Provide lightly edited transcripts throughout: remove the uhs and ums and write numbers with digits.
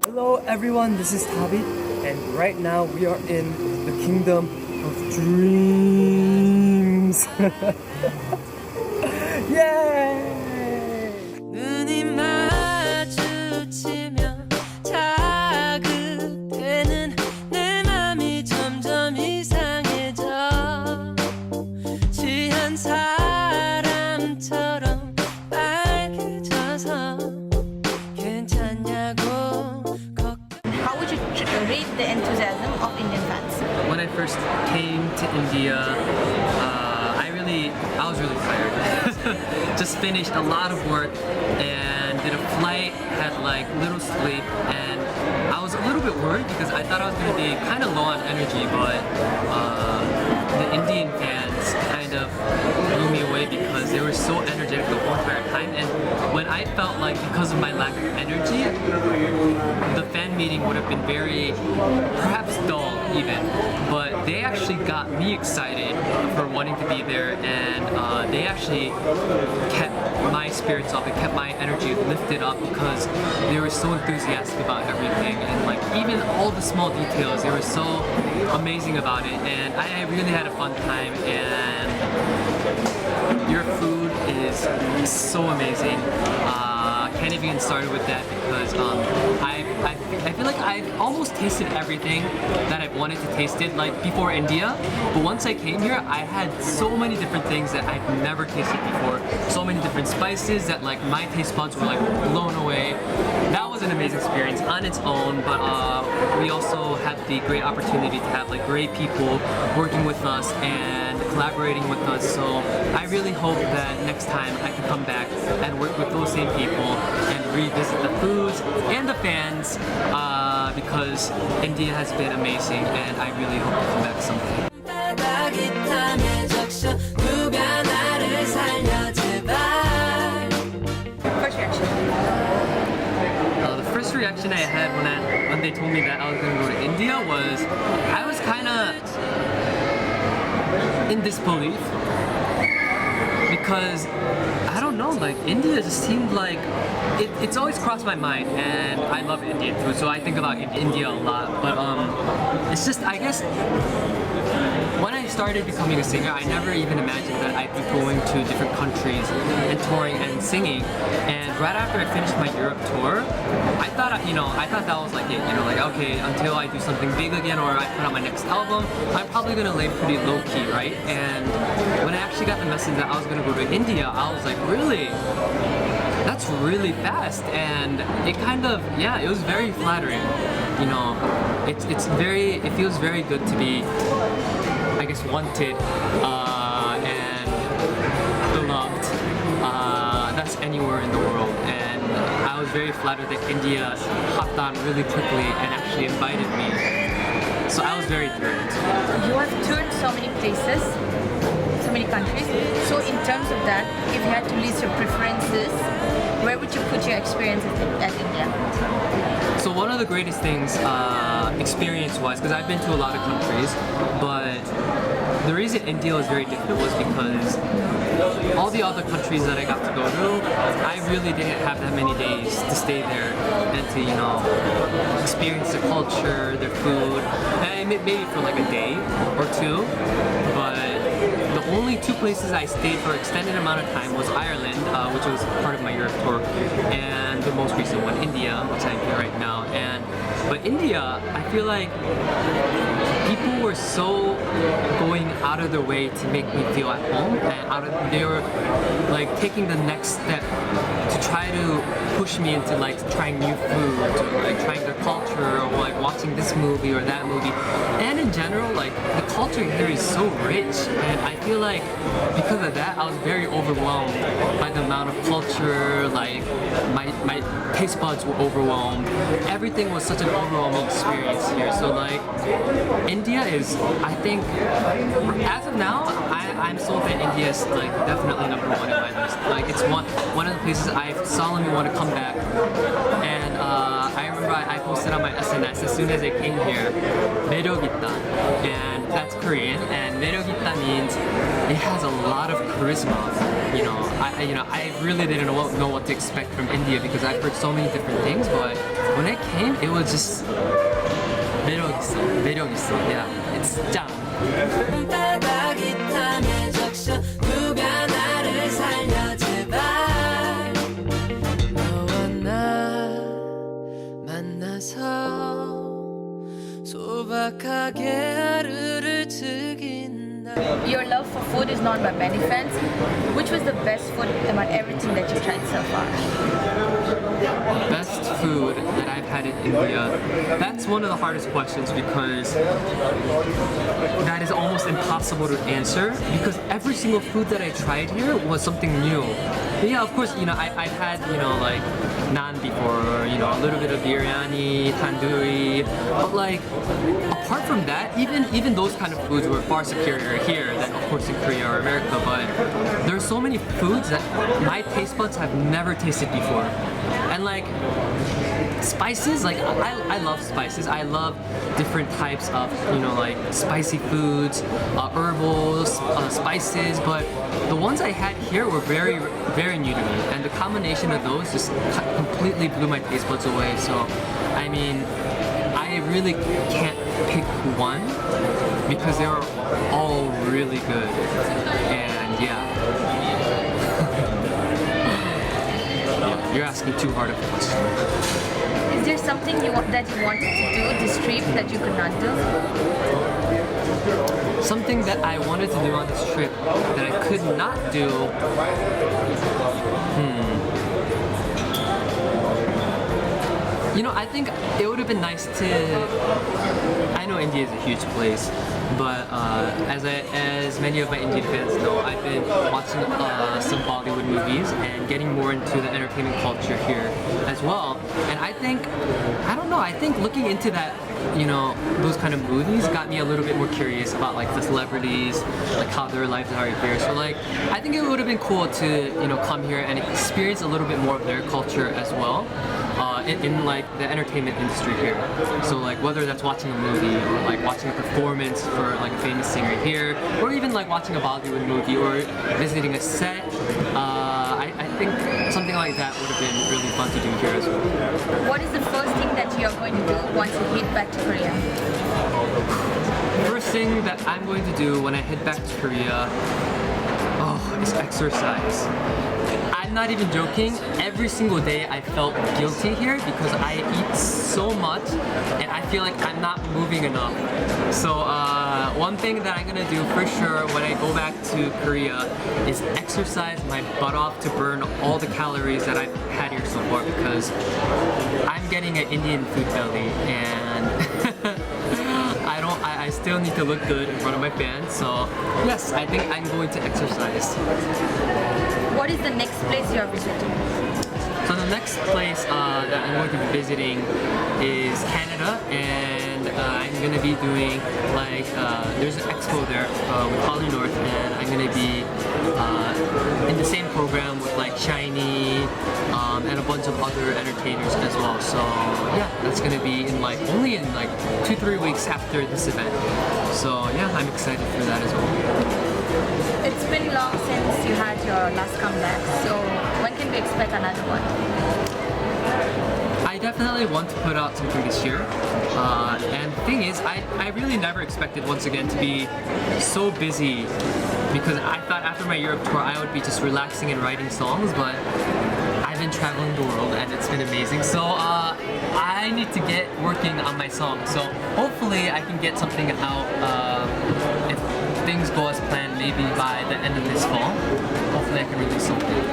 Hello everyone, this is Dabit, and right now we are in the kingdom of dreams. Yay! 눈이 마주치며 자극되는 내 맘이 점점 이상해져 취한 사람처럼 빨개져서 괜찮냐고 How would you rate the enthusiasm of Indian fans? When I first came to India, I was really tired. Just finished a lot of work and did a flight, had like little sleep, and I was a little bit worried because I thought I was going to be kind of low on energy, but the Indian fans kind of blew me away because they were so energetic the whole entire time. And when I felt like because of my lack of energy, the fan meeting would have been very, perhaps dull even, but they actually got me excited for wanting to be there, and they actually kept my spirits up, it kept my energy lifted up because they were so enthusiastic about everything, and like even all the small details, they were so amazing about it, and I really had a fun time. And your food is so amazing. Can't even get started with that because I feel like I've almost tasted everything that I've wanted to taste it like before India, but once I came here I had so many different things that I've never tasted before, so many different spices that like my taste buds were like blown away. That was an amazing experience on its own, but we also had the great opportunity to have like great people working with us and collaborating with us, so I really hope that next time I can come back and work with those same people and revisit the foods and the fans because India has been amazing, and I really hope to come back someday. First reaction? The first reaction I had when they told me that I was going to go to India was I was kind of in disbelief because I don't know, like India just seemed like it's always crossed my mind, and I love Indian food, so I think about India a lot, but it's just, I guess when I started becoming a singer, I never even imagined that I'd be going to different countries and touring and singing. And right after I finished my Europe tour, I thought that was like it, like okay, until I do something big again or I put out my next album, I'm probably gonna lay pretty low key, right? And when I actually got the message that I was gonna go to India, I was like, really? That's really fast, and it kind of, yeah, it was very flattering. It feels very good to be, I guess, wanted and beloved. That's anywhere in the world, and I was very flattered that India hopped on really quickly and actually invited me. So I was very thrilled. You have toured so many places, so many countries. So in terms of that, if you had to list your preferences, where would you put your experience at India? So one of the greatest things, experience-wise, because I've been to a lot of countries, but the reason India was very different was because all the other countries that I got to go to, I really didn't have that many days to stay there and to, experience their culture, their food, and maybe for like a day or two, but the only two places I stayed for an extended amount of time was Ireland, which was part of my Europe tour, and the most recent one, India, which I'm here right now. But India, I feel like people were so going out of their way to make me feel at home, and they were like taking the next step to try to push me into like trying new food, or like trying their culture, or like watching this movie or that movie. And in general, like the culture here is so rich, and I feel like because of that, I was very overwhelmed by the amount of culture. Like my taste buds were overwhelmed. Everything was such an overwhelming experience here. So like India is, I think, as of now, I'm sold that India is like definitely number one in my list. Like it's one of the places I solemnly want to come back. And I remember I posted on my SNS as soon as I came here, 매력 있다, and that's Korean, and 매력 있다 means it has a lot of charisma. I really didn't know what to expect from India because I've heard so many different things, but when it came, it was just 매력 있어. Yeah, it's 짱. 바닥이 땀에 적셔 누가 나를 살려 제발 너와 나 만나서 소박하게 하루를 즐긴다. Your love for food is known by many fans. Which was the best food among everything that you tried so far? Best food that I've had in India. That's one of the hardest questions because that is almost impossible to answer because every single food that I tried here was something new. But yeah, of course, I've had, like naan before, or, a little bit of biryani, tandoori. But like, apart from that, even those kind of foods were far superior here than, of course, in Korea or America. But there are so many foods that my taste buds have never tasted before. And like, spices, like I love spices. I love different types of, like spicy foods, herbals, spices, but the ones I had here were very, very new to me. And the combination of those just completely blew my taste buds away. So, I mean, I really can't pick one because they were all really good. And yeah. You're asking too hard of a question. Is there something that you wanted to do this trip that you could not do? Something that I wanted to do on this trip that I could not do. I think it would have been nice to. I know India is a huge place, but as many of my Indian fans know, I've been watching some Bollywood movies and getting more into the entertainment culture here as well. And I think looking into that, those kind of movies got me a little bit more curious about like the celebrities, like how their lives are here. So like, I think it would have been cool to, come here and experience a little bit more of their culture as well. In like the entertainment industry here. So like whether that's watching a movie or like watching a performance for like a famous singer here, or even like watching a Bollywood movie or visiting a set, I think something like that would have been really fun to do here as well. What is the first thing that you're going to do once you head back to Korea? First thing that I'm going to do when I head back to Korea, is exercise. I'm not even joking. Every single day I felt guilty here because I eat so much and I feel like I'm not moving enough. So one thing that I'm gonna do for sure when I go back to Korea is exercise my butt off to burn all the calories that I've had here so far because I'm getting an Indian food belly and I still need to look good in front of my fans. So yes, I think I'm going to exercise. What is the next place you're visiting? So the next place that I'm going to be visiting is Canada, and I'm going to be doing like there's an expo there with Holly North, and I'm going to be in the same program with like Shiny and a bunch of other entertainers as well. So yeah, that's going to be only in 2-3 weeks after this event. So yeah, I'm excited for that as well. It's been long since you had your last comeback, so when can we expect another one? I definitely want to put out something this year. And the thing is, I really never expected once again to be so busy because I thought after my Europe tour I would be just relaxing and writing songs, but I've been traveling the world and it's been amazing. So I need to get working on my song. So hopefully I can get something out if things go as planned, maybe by the end of this fall. Hopefully I can release something.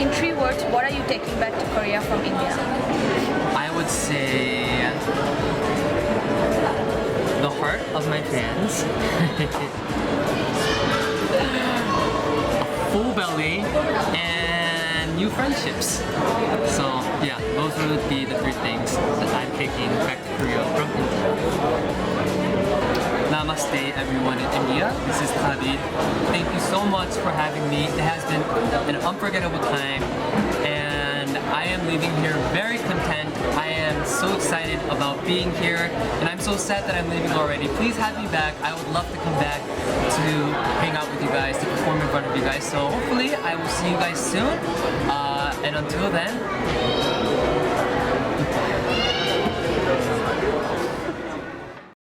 In 3 words, what are you taking back to Korea from India? I would say the heart of my fans, a full belly, and new friendships. So yeah, those would be the 3 things that I'm taking back to Korea from India. Namaste everyone in India, this is Dabit. Thank you so much for having me. It has been an unforgettable time and I am leaving here very content. I am so excited about being here and I'm so so sad that I'm leaving already. Please have me back. I would love to come back to hang out with you guys, to perform in front of you guys. So hopefully I will see you guys soon. And until then,